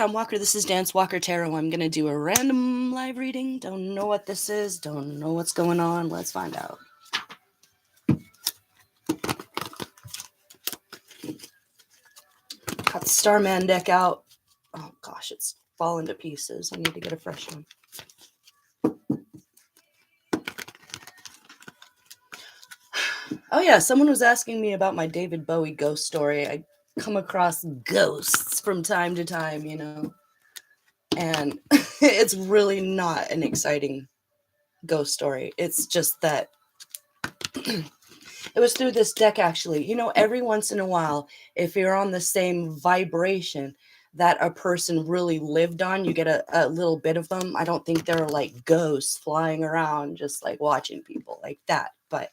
I'm Walker. This is Dance Walker Tarot. I'm going to do a random live reading. Don't know what this is. Don't know what's going on. Let's find out. Got the Starman deck out. Oh gosh, it's fallen to pieces. I need to get a fresh one. Oh yeah, someone was asking me about my David Bowie ghost story. I come across ghosts from time to time, you know. And it's really not an exciting ghost story. It's just that it was through this deck, actually. You know, every once in a while, if you're on the same vibration that a person really lived on, you get a little bit of them. I don't think they're like ghosts flying around just like watching people like that. But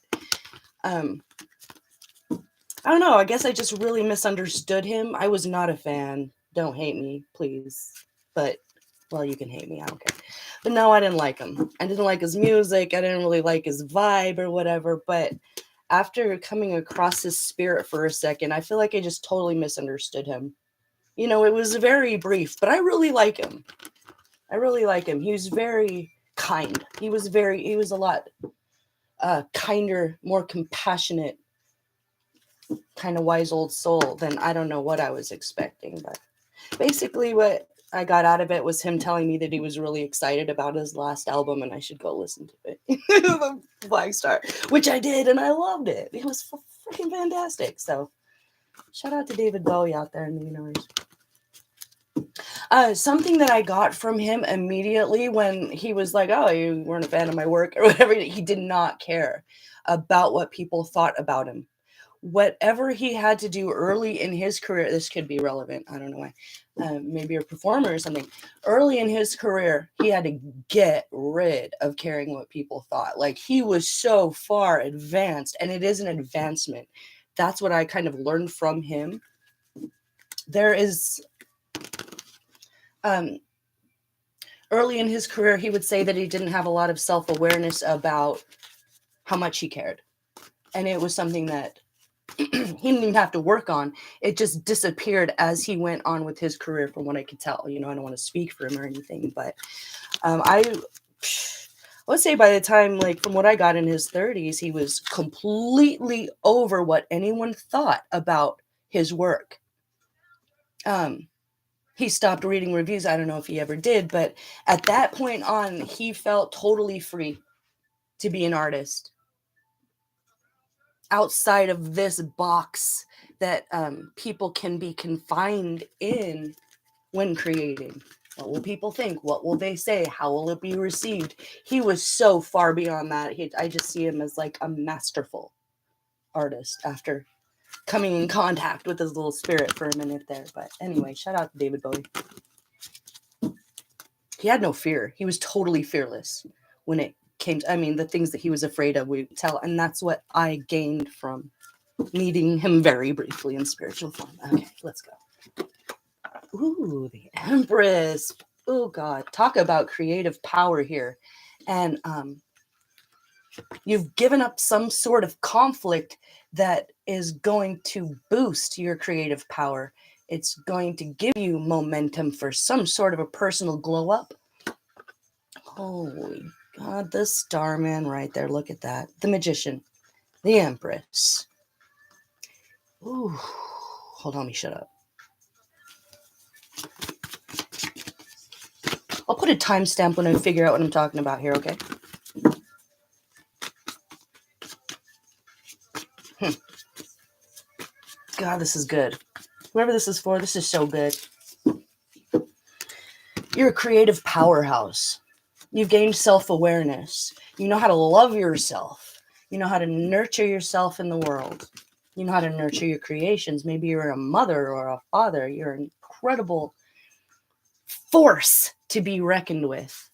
I don't know. I guess I just really misunderstood him. I was not a fan. Don't hate me, please. But, well, you can hate me. I don't care. But no, I didn't like him. I didn't like his music. I didn't really like his vibe or whatever. But after coming across his spirit for a second, I feel like I just totally misunderstood him. You know, it was very brief, but I really like him. I really like him. He was very kind. He was a lot kinder, more compassionate, kind of wise old soul than I don't know what I was expecting. But basically what I got out of it was him telling me that he was really excited about his last album and I should go listen to it. The Black Star, which I did, and I loved it. It was freaking fantastic. So shout out to David Bowie out there in the universe. Something that I got from him immediately when he was like, oh, you weren't a fan of my work or whatever, he did not care about what people thought about him. Whatever he had to do early in his career, this could be relevant. I don't know why. Maybe a performer or something. Early in his career, he had to get rid of caring what people thought. Like, he was so far advanced, and it is an advancement. That's what I kind of learned from him. There is... early in his career, he would say that he didn't have a lot of self-awareness about how much he cared. And it was something that he didn't even have to work on. It just disappeared as he went on with his career, from what I could tell. You know, I don't want to speak for him or anything, but I would say by the time, like, from what I got in his 30s, he was completely over what anyone thought about his work. He stopped reading reviews. I don't know if he ever did, but at that point on, he felt totally free to be an artist outside of this box that people can be confined in when creating. What will people think? What will they say? How will it be received? He was so far beyond that. I just see him as like a masterful artist after coming in contact with his little spirit for a minute there. But anyway, shout out to David Bowie. He had no fear. He was totally fearless when it came to, I mean, the things that he was afraid of, we tell. And that's what I gained from meeting him very briefly in spiritual form. Okay, let's go. Ooh, the Empress. Oh, God. Talk about creative power here. And you've given up some sort of conflict that is going to boost your creative power. It's going to give you momentum for some sort of a personal glow up. Holy God, the Starman right there. Look at that. The Magician. The Empress. Ooh. Hold on, let me shut up. I'll put a timestamp when I figure out what I'm talking about here, okay? God, this is good. Whoever this is for, this is so good. You're a creative powerhouse. You've gained self-awareness. You know how to love yourself. You know how to nurture yourself in the world. You know how to nurture your creations. Maybe you're a mother or a father. You're an incredible force to be reckoned with.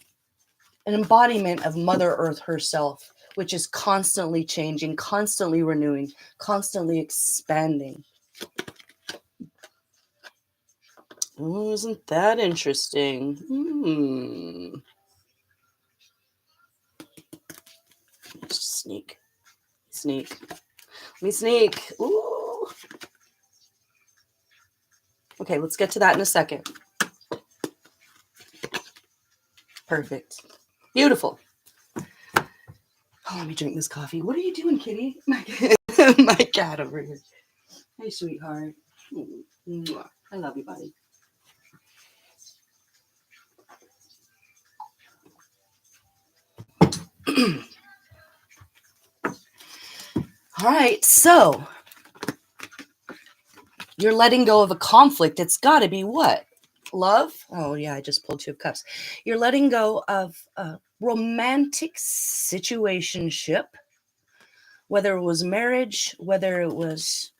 An embodiment of Mother Earth herself, which is constantly changing, constantly renewing, constantly expanding. Oh, isn't that interesting? Sneak. Let me sneak. Ooh. Okay, let's get to that in a second. Perfect. Beautiful. Oh, let me drink this coffee. What are you doing, kitty? My cat over here. Hey, sweetheart. I love you, buddy. All right, so you're letting go of a conflict. It's got to be what? Love? Oh, yeah, I just pulled 2 of Cups. You're letting go of a romantic situationship, whether it was marriage, whether it was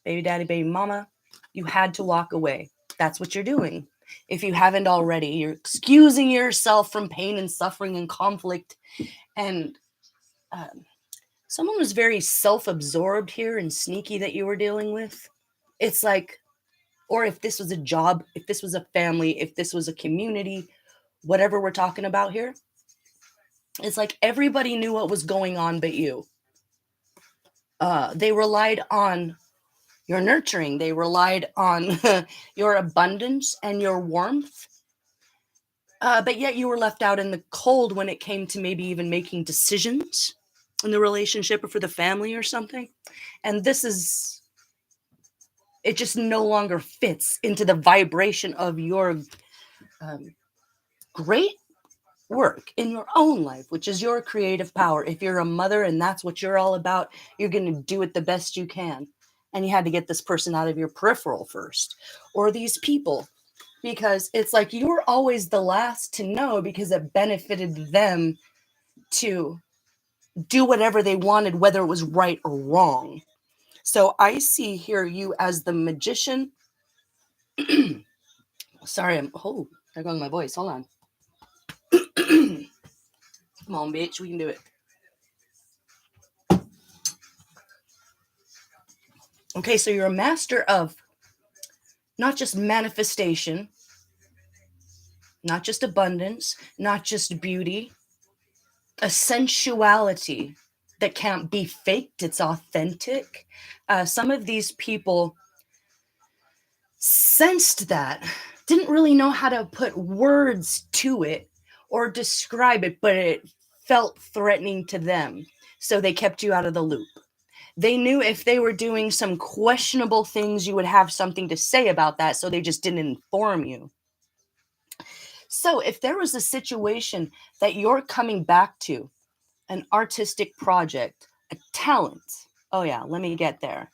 baby daddy, baby mama. You had to walk away. That's what you're doing. If you haven't already, you're excusing yourself from pain and suffering and conflict. And someone was very self-absorbed here and sneaky that you were dealing with. It's like, or if this was a job, if this was a family, if this was a community, whatever we're talking about here, it's like everybody knew what was going on but you. They relied on your nurturing. They relied on your abundance and your warmth. But yet you were left out in the cold when it came to maybe even making decisions in the relationship or for the family or something. And this is, it just no longer fits into the vibration of your great work in your own life, which is your creative power. If you're a mother and that's what you're all about, you're going to do it the best you can. And you had to get this person out of your peripheral first, or these people, because it's like you're always the last to know because it benefited them to do whatever they wanted, whether it was right or wrong. So I see here you as the magician. Sorry, there goes my voice. Hold on. Come on, bitch, we can do it. Okay, so you're a master of not just manifestation, not just abundance, not just beauty, a sensuality that can't be faked. It's authentic. Some of these people sensed that, didn't really know how to put words to it or describe it, but it felt threatening to them. So they kept you out of the loop. They knew if they were doing some questionable things, you would have something to say about that. So they just didn't inform you. So if there was a situation that you're coming back to, an artistic project, a talent, oh yeah, let me get there.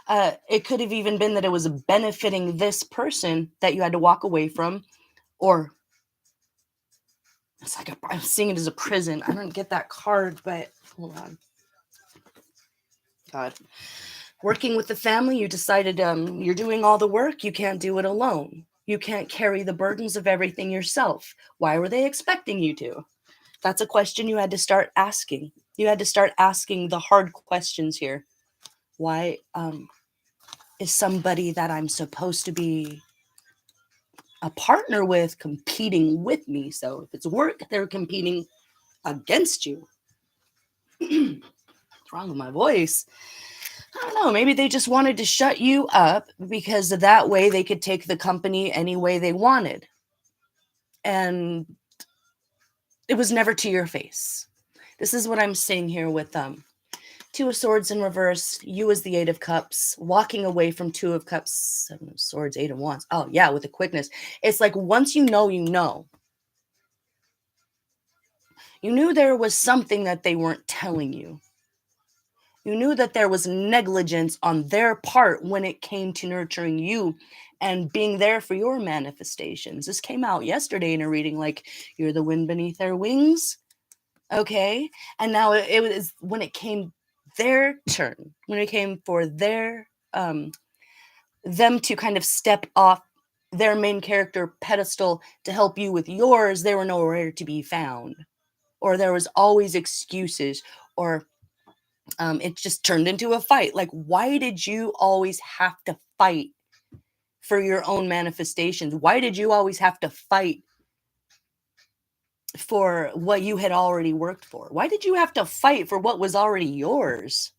It could have even been that it was benefiting this person that you had to walk away from, or it's like I'm seeing it as a prison. I don't get that card, but hold on. God. Working with the family, you decided you're doing all the work. You can't do it alone. You can't carry the burdens of everything yourself. Why were they expecting you to? That's a question you had to start asking. You had to start asking the hard questions here. Why is somebody that I'm supposed to be a partner with competing with me? So if it's work, they're competing against you. What's wrong with my voice? I don't know. Maybe they just wanted to shut you up because that way they could take the company any way they wanted. And it was never to your face. This is what I'm seeing here with 2 of Swords in reverse, you as the 8 of Cups, walking away from 2 of Cups, 7 of Swords, 8 of Wands. Oh, yeah, with the quickness. It's like once you know, you know. You knew there was something that they weren't telling you. You knew that there was negligence on their part when it came to nurturing you and being there for your manifestations. This came out yesterday in a reading, like, you're the wind beneath their wings. Okay. And now it was when it came their turn, when it came for their, them to kind of step off their main character pedestal to help you with yours, they were nowhere to be found. Or there was always excuses, or it just turned into a fight. Like, why did you always have to fight for your own manifestations? Why did you always have to fight for what you had already worked for? Why did you have to fight for what was already yours?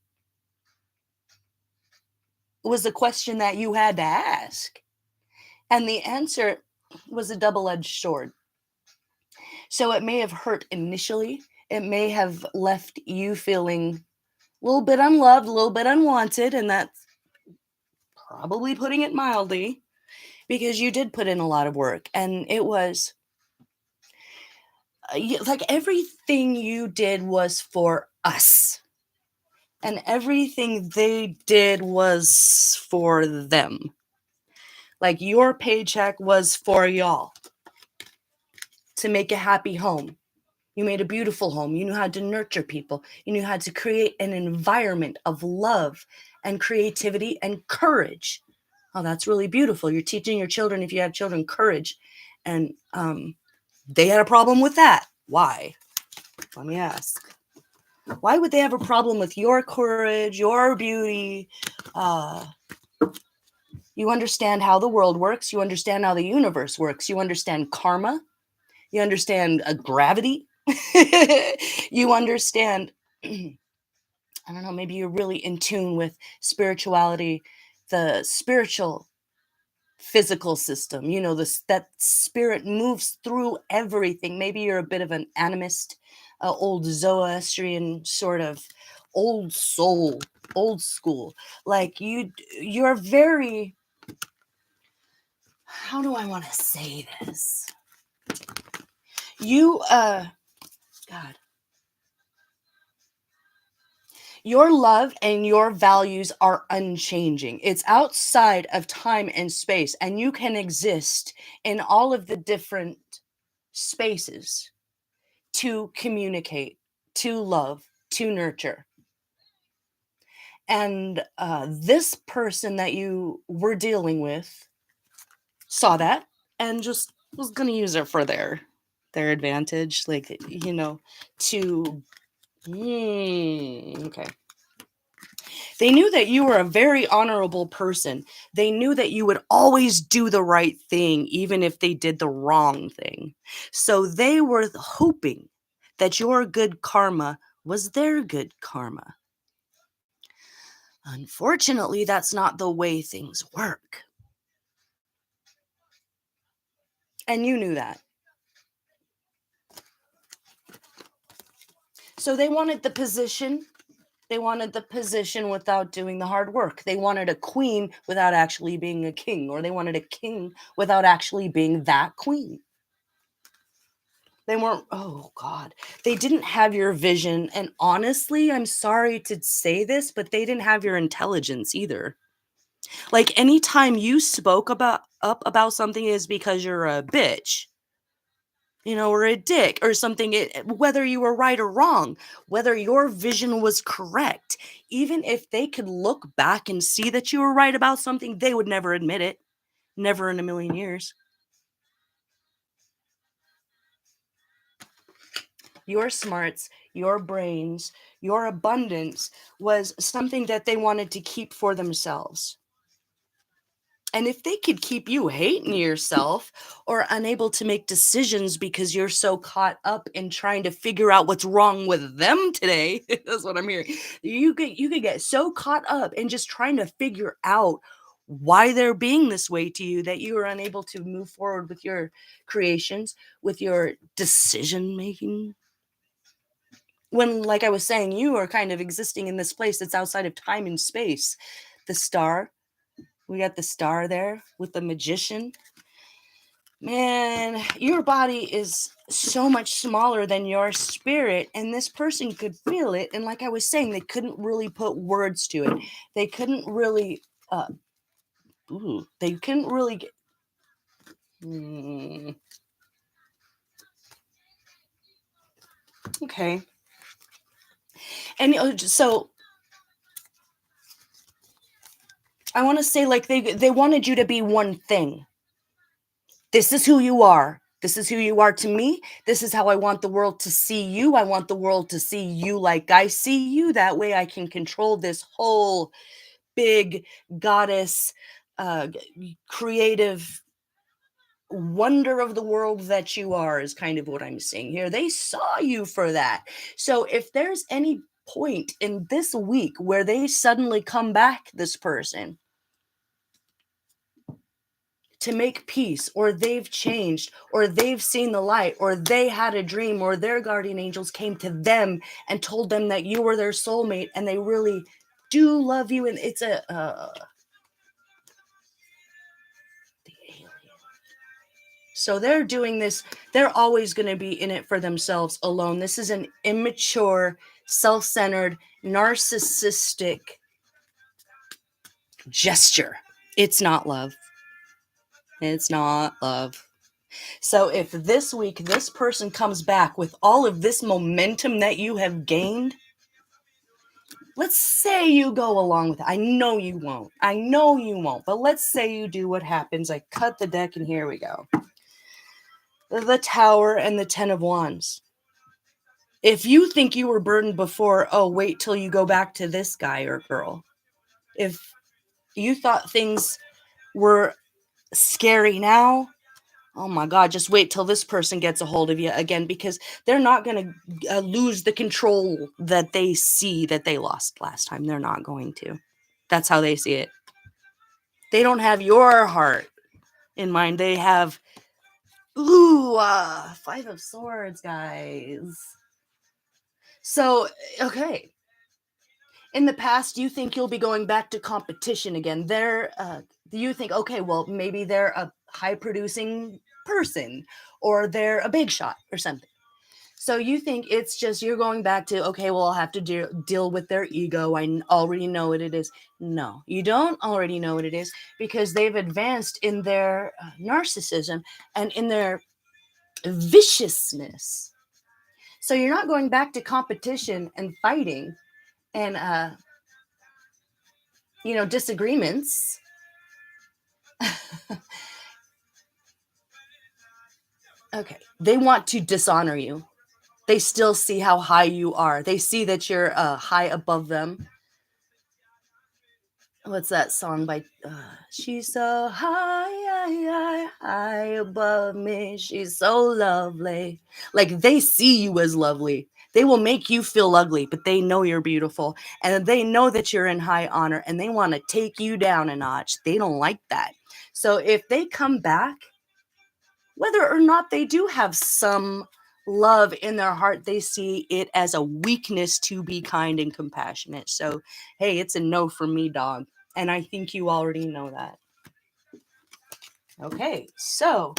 It was a question that you had to ask. And the answer was a double-edged sword. So it may have hurt initially. It may have left you feeling a little bit unloved, a little bit unwanted, and that's probably putting it mildly, because you did put in a lot of work, and it was like everything you did was for us, and everything they did was for them. Like your paycheck was for y'all to make a happy home. You made a beautiful home. You knew how to nurture people. You knew how to create an environment of love and creativity and courage. Oh, that's really beautiful. You're teaching your children, if you have children, courage. And they had a problem with that. Why? Let me ask. Why would they have a problem with your courage, your beauty? You understand how the world works. You understand how the universe works. You understand karma. You understand gravity. You understand, I don't know, maybe you're really in tune with spirituality, the spiritual physical system, this, that spirit moves through everything. Maybe you're a bit of an animist, old Zoroastrian sort of old soul, old school. Like you're very, how do I want to say this? You God, your love and your values are unchanging. It's outside of time and space, and you can exist in all of the different spaces to communicate, to love, to nurture. And this person that you were dealing with saw that and just was going to use it for their advantage, like, to okay. They knew that you were a very honorable person. They knew that you would always do the right thing, even if they did the wrong thing. So they were hoping that your good karma was their good karma. Unfortunately, that's not the way things work. And you knew that. So they wanted the position. They wanted the position without doing the hard work. They wanted a queen without actually being a king, or they wanted a king without actually being that queen. They weren't, oh God, they didn't have your vision. And honestly, I'm sorry to say this, but they didn't have your intelligence either. Like anytime you spoke about something is because you're a bitch, or a dick or something, whether you were right or wrong, whether your vision was correct, even if they could look back and see that you were right about something, they would never admit it. Never in a million years. Your smarts, your brains, your abundance was something that they wanted to keep for themselves. And if they could keep you hating yourself or unable to make decisions because you're so caught up in trying to figure out what's wrong with them today, that's what I'm hearing. You could get so caught up in just trying to figure out why they're being this way to you that you are unable to move forward with your creations, with your decision making. When, like I was saying, you are kind of existing in this place that's outside of time and space. The star, we got the star there with the magician. Man, your body is so much smaller than your spirit, and this person could feel it. And like I was saying, they couldn't really put words to it. They couldn't really, they couldn't really get. Okay. And so I want to say, like, they wanted you to be one thing. This is who you are. This is who you are to me. This is how I want the world to see you. I want the world to see you like I see you. That way I can control this whole big goddess, creative wonder of the world that you are, is kind of what I'm saying here. They saw you for that. So if there's any point in this week where they suddenly come back, this person, to make peace, or they've changed, or they've seen the light, or they had a dream, or their guardian angels came to them and told them that you were their soulmate and they really do love you. And it's the alien. So they're doing this. They're always going to be in it for themselves alone. This is an immature, self-centered, narcissistic gesture. It's not love. It's not love. So if this week this person comes back with all of this momentum that you have gained, let's say you go along with it. I know you won't. But let's say you do. What happens? I cut the deck and here we go. The Tower and the Ten of Wands. If you think you were burdened before, oh, wait till you go back to this guy or girl. If you thought things were scary now, oh my God, just wait till this person gets a hold of you again, because they're not going to lose the control that they see that they lost last time. They're not going to. That's how they see it. They don't have your heart in mind. They have, Five of Swords, guys. So, okay. In the past, you think you'll be going back to competition again. You think, okay, well, maybe they're a high-producing person, or they're a big shot or something. So you think it's just you're going back to, okay, well, I'll have to deal with their ego. I already know what it is. No, you don't already know what it is, because they've advanced in their narcissism and in their viciousness. So you're not going back to competition and fighting and disagreements. Okay. They want to dishonor you. They still see how high you are. They see that you're high above them. What's that song by she's so high above me, she's so lovely. Like, they see you as lovely. They will make you feel ugly, but they know you're beautiful, and they know that you're in high honor, and they want to take you down a notch. They don't like that. So if they come back, whether or not they do have some love in their heart, they see it as a weakness to be kind and compassionate. So, hey, it's a no for me, dog. And I think you already know that. Okay, so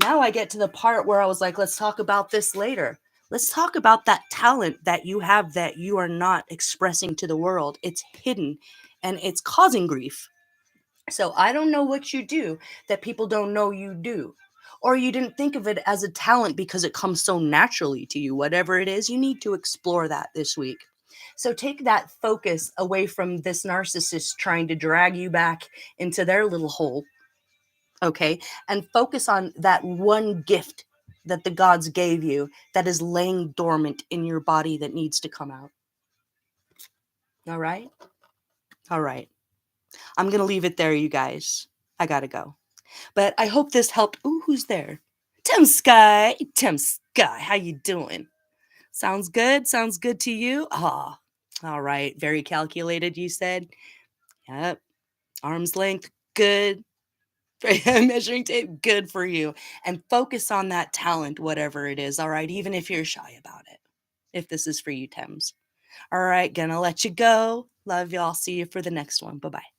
now I get to the part where I was like, let's talk about this later. Let's talk about that talent that you have that you are not expressing to the world. It's hidden and it's causing grief. So I don't know what you do that people don't know you do. Or you didn't think of it as a talent because it comes so naturally to you. Whatever it is, you need to explore that this week. So take that focus away from this narcissist trying to drag you back into their little hole, okay? And focus on that one gift that the gods gave you that is laying dormant in your body that needs to come out. All right? All right. I'm going to leave it there, you guys. I got to go. But I hope this helped. Ooh, who's there? Tim Sky. Tim Sky, how you doing? Sounds good? Sounds good to you? Ah, all right. Very calculated, you said? Yep. Arm's length, good. Measuring tape, good for you. And focus on that talent, whatever it is, all right? Even if you're shy about it. If this is for you, Thames. All right, gonna let you go. Love y'all. See you for the next one. Bye-bye.